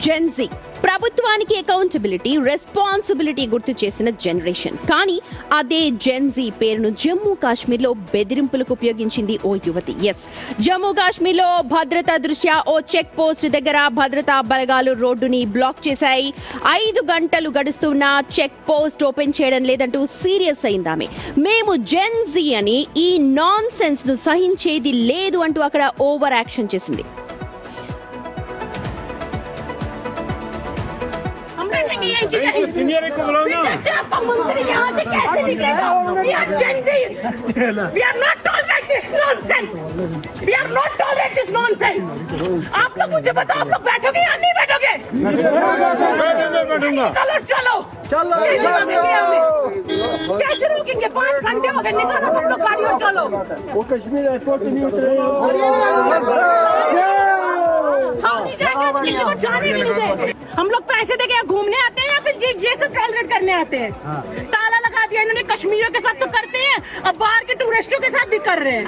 Gen Z ప్రభుత్వానికి accountability, responsibility గుర్తు చేసిన జనరేషన్. కానీ అదే జెన్జీ పేరును జమ్మూ కాశ్మీర్లో బెదిరింపులకు ఉపయోగించింది ఓ యువతి. జమ్మూ కాశ్మీర్లో భద్రతా దృష్ట్యా ఓ చెక్ పోస్ట్ దగ్గర భద్రతా బలగాలు రోడ్డుని బ్లాక్ చేశాయి. 5 గంటలు గడుస్తున్నా చెక్ పోస్ట్ ఓపెన్ చేయడం లేదంటూ సీరియస్ అయిందామె. మేము జెన్జీ అని, ఈ నాన్ సెన్స్ ను సహించేది లేదు అంటూ అక్కడ ఓవర్ యాక్షన్ చేసింది. सीनियर को बुलाओ ना। मंत्री यहाँ से कैसे निकलेगा? We are Gen-Zs. We are not tolerate this nonsense. We are not tolerate this nonsense. आप लोग मुझे बताओ, आप लोग बैठोगे या नहीं बैठोगे? बैठूंगा। चलो चलो चलो कैसे रोकेंगे? 5 घंटे हो गए, निकालो सब लोग गाड़ी और चलो। वो कश्मीर एयरपोर्ट पे नहीं उतरे। हम नहीं जाएंगे, किसी को जाने भी नहीं देंगे। हम लोग पैसे देके घूमने आते हैं या फिर ये सब टॉलरेट करने आते हैं? ताला लगा दिया इन्होंने, कश्मीरियों के साथ तो करते हैं, अब बाहर के टूरिस्टों के साथ भी कर रहे हैं।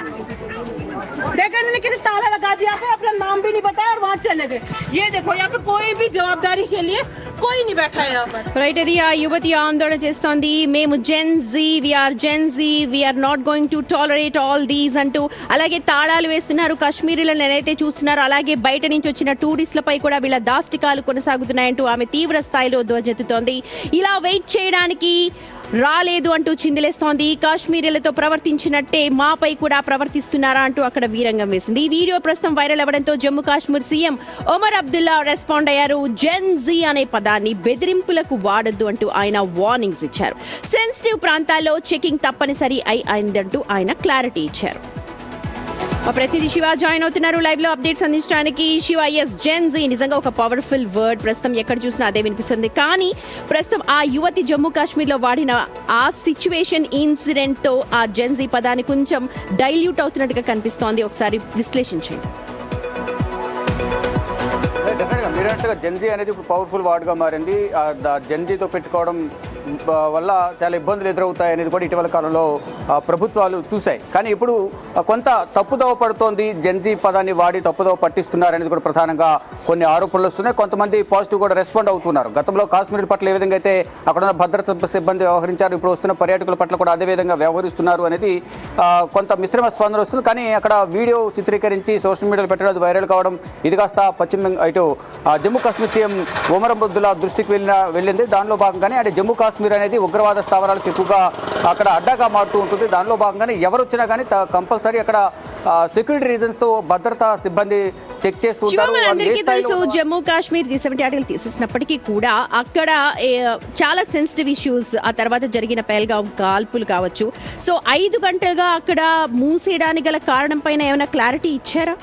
देखो इन्होंने किसी ताला लगा दिया, अपना नाम भी नहीं बताया और वहाँ चले गए। ये देखो यहाँ पे कोई भी जवाबदारी के लिए कोई नहीं बैठा है यहाँ पर. రైట్, ఇది ఆ యువతి ఆందోళన చేస్తోంది. మేము gen Z, we are not going to tolerate all these అంటూ. అలాగే తాళాలు వేస్తున్నారు కశ్మీరీలను ఏదైతే చూస్తున్నారు, అలాగే బయట నుంచి వచ్చిన టూరిస్టులపై కూడా వీళ్ళ దాష్టికాలు కొనసాగుతున్నాయంటూ ఆమె తీవ్ర స్థాయిలో ధ్వజెత్తుతోంది. ఇలా వెయిట్ చేయడానికి రాలేదు అంటూ చిందిలేస్తోంది. కాశ్మీరీలతో ప్రవర్తించినట్టే మాపై కూడా ప్రవర్తిస్తున్నారా అంటూ అక్కడ వీరంగం వేసింది. ఈ వీడియో ప్రస్తుతం వైరల్ అవ్వడంతో జమ్మూ కాశ్మీర్ సీఎం ఒమర్ అబ్దుల్లా రెస్పాండ్ అయ్యారు. జెన్జీ అనే పదాన్ని బెదిరింపులకు వాడొద్దు అంటూ ఆయన వార్నింగ్స్ ఇచ్చారు. సెన్సిటివ్ ప్రాంతాల్లో చెకింగ్ తప్పనిసరి అయిందంటూ ఆయన క్లారిటీ ఇచ్చారు. మా ప్రతినిధి శివ జాయిన్ అవుతున్నారు లైవ్ లో అప్డేట్స్ అందించడానికి. శివ, జెన్జీ నిజంగా ఒక పవర్ఫుల్ వర్డ్, ప్రస్తుతం ఎక్కడ చూసినా అదే వినిపిస్తుంది. కానీ ప్రస్తుతం ఆ యువతి జమ్మూ కాశ్మీర్ లో వాడిన ఆ సిచ్యువేషన్, ఇన్సిడెంట్ తో ఆ జెన్జీ పదాన్ని కొంచెం డైల్యూట్ అవుతున్నట్టుగా కనిపిస్తోంది. ఒకసారి విశ్లేషించండి. డెఫినెట్గా మీరు అన్నట్టుగా జెన్జీ అనేది ఇప్పుడు పవర్ఫుల్ వర్డ్గా మారింది. జెన్జీతో పెట్టుకోవడం వల్ల చాలా ఇబ్బందులు ఎదురవుతాయి అనేది కూడా ఇటీవల కాలంలో ప్రభుత్వాలు చూశాయి. కానీ ఇప్పుడు కొంత తప్పుదోవ పడుతోంది, జెన్జీ పదాన్ని వాడి తప్పుదోవ పట్టిస్తున్నారనేది కూడా ప్రధానంగా కొన్ని ఆరోపణలు వస్తున్నాయి. కొంతమంది పాజిటివ్ కూడా రెస్పాండ్ అవుతున్నారు. గతంలో కాశ్మీర్ పట్ల ఏ విధంగా అయితే అక్కడ ఉన్న భద్రతా సిబ్బంది వ్యవహరించారు, ఇప్పుడు వస్తున్న పర్యాటకుల పట్ల కూడా అదే విధంగా వ్యవహరిస్తున్నారు అనేది కొంత మిశ్రమ స్పందన వస్తుంది. కానీ అక్కడ వీడియో చిత్రీకరించి సోషల్ మీడియాలో పెట్టడం వైరల్ కావడం, ఇది కాస్త ఇటు జమ్మూ కాశ్మీర్ సీఎం ఒమర్ అబ్దుల్లా దృష్టికి వెళ్ళింది. దానిలో భాగంగానే అంటే జమ్మూ కాశ్మీర్ అనేది ఉగ్రవాద స్థావరాలకు ఎక్కువగా అక్కడ అడ్డాగా మారుతూ ఉంటుంది. దానిలో భాగంగానే ఎవరు వచ్చినా కానీ కంపల్సరీ అక్కడ సెక్యూరిటీ రీజన్స్ తో భద్రతా సిబ్బంది చెక్ చేస్తుంటారు. అందరికీ తెలుసు జమ్మూ కాశ్మీర్ 70 ఆర్టికల్ తీసేసినప్పటికీ కూడా అక్కడ చాలా సెన్సిటివ్ ఇష్యూస్, ఆ తర్వాత జరిగిన పహల్గామ్ కాల్పులు కావచ్చు. సో 5 గంటలుగా అక్కడ మూసేయడానికి గల కారణం పైన ఏమైనా క్లారిటీ ఇచ్చారా?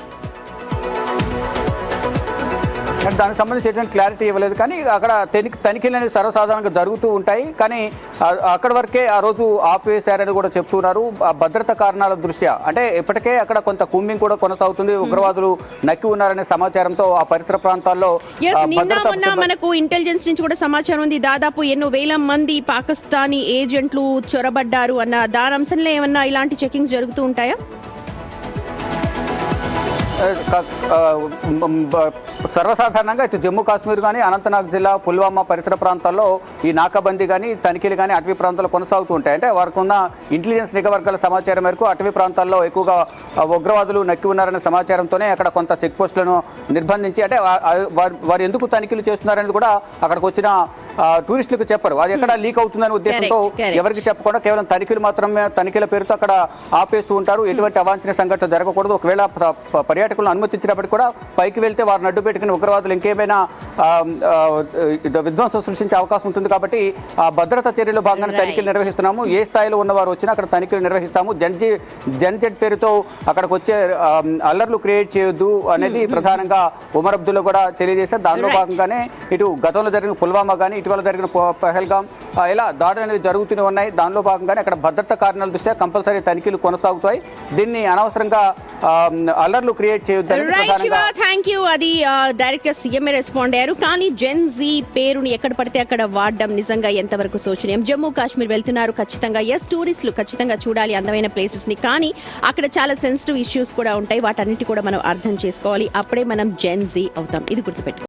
దానికి సంబంధించి ఎటువంటి క్లారిటీ ఇవ్వలేదు. కానీ అక్కడ తనిఖీలు అనేది సర్వసాధారణంగా జరుగుతూ ఉంటాయి. కానీ అక్కడి వరకే ఆ రోజు ఆపివేశారని కూడా చెప్తున్నారు. భద్రతా కారణాల దృష్ట్యా అంటే ఇప్పటికే అక్కడ కొంత కూంబింగ్ కూడా కొనసాగుతుంది. ఉగ్రవాదులు నక్కి ఉన్నారనే సమాచారంతో ఆ పరిసర ప్రాంతాల్లో మనకు ఇంటెలిజెన్స్ నుంచి కూడా సమాచారం ఉంది. దాదాపు ఎన్నో వేల మంది పాకిస్తానీ ఏజెంట్లు చొరబడ్డారు అన్న దాని అంశంలో ఏమన్నా ఇలాంటి చెకింగ్స్ జరుగుతూ ఉంటాయా? సర్వసాధారణంగా ఇటు జమ్మూ కాశ్మీర్ కానీ అనంతనాగ్ జిల్లా పుల్వామా పరిసర ప్రాంతాల్లో ఈ నాకాబందీ కానీ తనిఖీలు కానీ అటవీ ప్రాంతాల్లో కొనసాగుతూ ఉంటాయి. అంటే వారికి ఉన్న ఇంటెలిజెన్స్ నిఘా వర్గాల సమాచారం మేరకు అటవీ ప్రాంతాల్లో ఎక్కువగా ఉగ్రవాదులు నక్కి ఉన్నారనే సమాచారంతోనే అక్కడ కొంత చెక్ పోస్టులను నిర్బంధించి, అంటే వారు ఎందుకు తనిఖీలు చేస్తున్నారనేది కూడా అక్కడికి వచ్చిన టూరిస్టులకు చెప్పరు. అది ఎక్కడ లీక్ అవుతుందనే ఉద్దేశంతో ఎవరికి చెప్పకుండా కేవలం తనిఖీల పేరుతో అక్కడ ఆపేస్తూ ఉంటారు. ఎటువంటి అవాంఛనీయ సంఘటన జరగకూడదు. ఒకవేళ పర్యాటకులను అనుమతించినప్పటికీ కూడా పైకి వెళ్తే వారిని అడ్డు పెట్టుకుని ఉగ్రవాదులు ఇంకేమైనా విధ్వంసం సృష్టించే అవకాశం ఉంటుంది. కాబట్టి ఆ భద్రతా చర్యలు భాగంగా తనిఖీలు నిర్వహిస్తున్నాము. ఏ స్థాయిలో ఉన్నవారు వచ్చినా అక్కడ తనిఖీలు నిర్వహిస్తాము. జెన్జెడ్ పేరుతో అక్కడికి వచ్చే అల్లర్లు క్రియేట్ చేయొద్దు అనేది ప్రధానంగా ఒమర్ అబ్దుల్లా కూడా తెలియజేశారు. దానిలో భాగంగానే ఇటు గతంలో జరిగిన పుల్వామా కానీ ఇటీవల జరిగిన పహల్గామ్ ఇలా దాడులు అనేవి జరుగుతూనే ఉన్నాయి. దానిలో భాగంగానే అక్కడ భద్రతా కారణాల దృష్ట్యా కంపల్సరీ తనిఖీలు కొనసాగుతాయి. దీన్ని అనవసరంగా అల్లర్లు క్రియేట్ చేయొద్దని అది డైరెక్ట్ గా సీఎం రెస్పాండ్ అయ్యారు. కానీ జెన్జీ పేరుని ఎక్కడ పడితే అక్కడ వాడడం నిజంగా ఎంతవరకు శోచనీయం? జమ్మూ కాశ్మీర్ వెళ్తున్నారు ఖచ్చితంగా, టూరిస్టులు ఖచ్చితంగా చూడాలి అందమైన ప్లేసెస్ ని. కానీ అక్కడ చాలా సెన్సిటివ్ ఇష్యూస్ కూడా ఉంటాయి. వాటన్నిటి కూడా మనం అర్థం చేసుకోవాలి. అప్పుడే మనం జెన్జీ అవుతాం. ఇది గుర్తుపెట్టుకోవాలి.